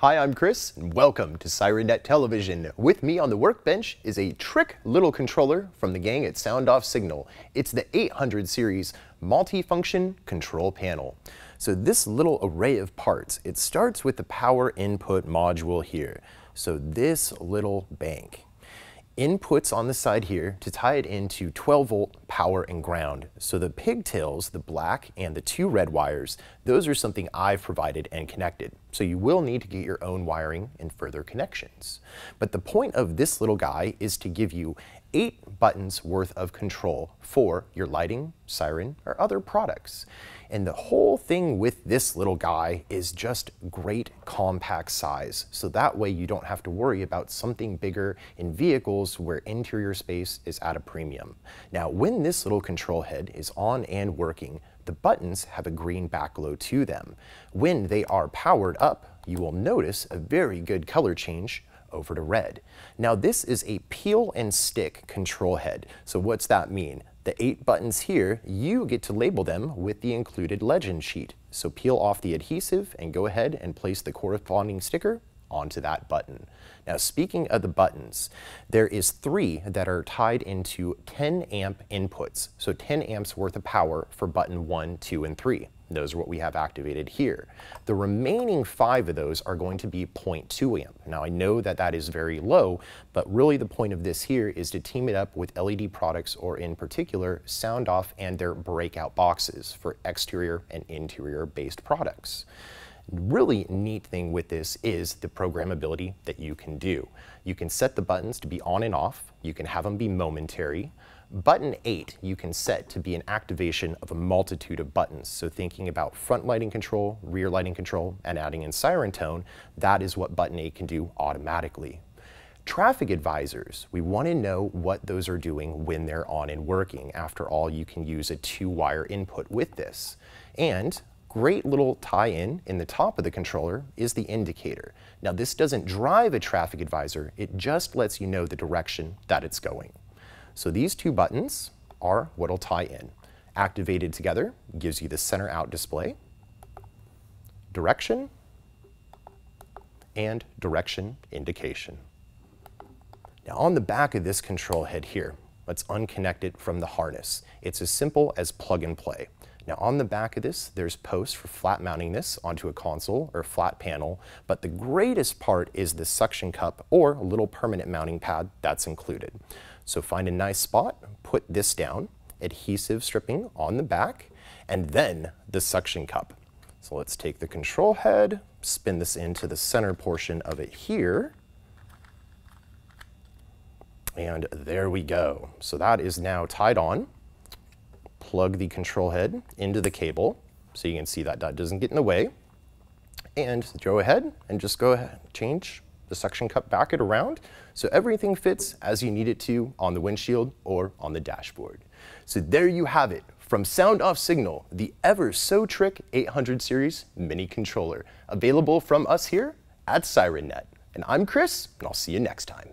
Hi, I'm Chris, and welcome to SIRENNET Television. With me on the workbench is a trick little controller from the gang at SoundOff Signal. It's the 800 series multifunction control panel. So this little array of parts, it starts with the power input module here. So this little bank. Inputs on the side here to tie it into 12-volt power and ground. So the pigtails, the black and the two red wires, those are something I've provided and connected. So you will need to get your own wiring and further connections. But the point of this little guy is to give you 8 buttons worth of control for your lighting, siren, or other products. And the whole thing with this little guy is just great compact size. So that way you don't have to worry about something bigger in vehicles where interior space is at a premium. Now, when this little control head is on and working, the buttons have a green backglow to them. When they are powered up, you will notice a very good color change over to red. Now this is a peel and stick control head. So what's that mean? The 8 buttons here, you get to label them with the included legend sheet. So peel off the adhesive and go ahead and place the corresponding sticker onto that button. Now speaking of the buttons, there is 3 that are tied into 10 amp inputs. So 10 amps worth of power for button 1, 2, and 3. Those are what we have activated here. The remaining 5 of those are going to be 0.2 amp. Now I know that that is very low, but really the point of this here is to team it up with LED products, or in particular SoundOff and their breakout boxes for exterior and interior based products. Really neat thing with this is the programmability that you can do. You can set the buttons to be on and off. You can have them be momentary. Button 8 you can set to be an activation of a multitude of buttons. So thinking about front lighting control, rear lighting control, and adding in siren tone, that is what button 8 can do automatically. Traffic advisors, we want to know what those are doing when they're on and working. After all, you can use a 2-wire input with this. And great little tie-in in the top of the controller is the indicator. Now this doesn't drive a traffic advisor, it just lets you know the direction that it's going. So these 2 buttons are what'll tie in. Activated together gives you the center out display, direction, and direction indication. Now on the back of this control head here, let's unconnect it from the harness. It's as simple as plug and play. Now on the back of this, there's posts for flat mounting this onto a console or flat panel, but the greatest part is the suction cup or a little permanent mounting pad that's included. So find a nice spot, put this down, adhesive stripping on the back, and then the suction cup. So let's take the control head, spin this into the center portion of it here, and there we go. So that is now tied on. Plug the control head into the cable so you can see that that doesn't get in the way, and go ahead and just go ahead and change the suction cup, back it around so everything fits as you need it to on the windshield or on the dashboard. So there you have it, from SoundOff Signal, the ever so trick 800 series mini controller, available from us here at SIRENNET. And I'm Chris, and I'll see you next time.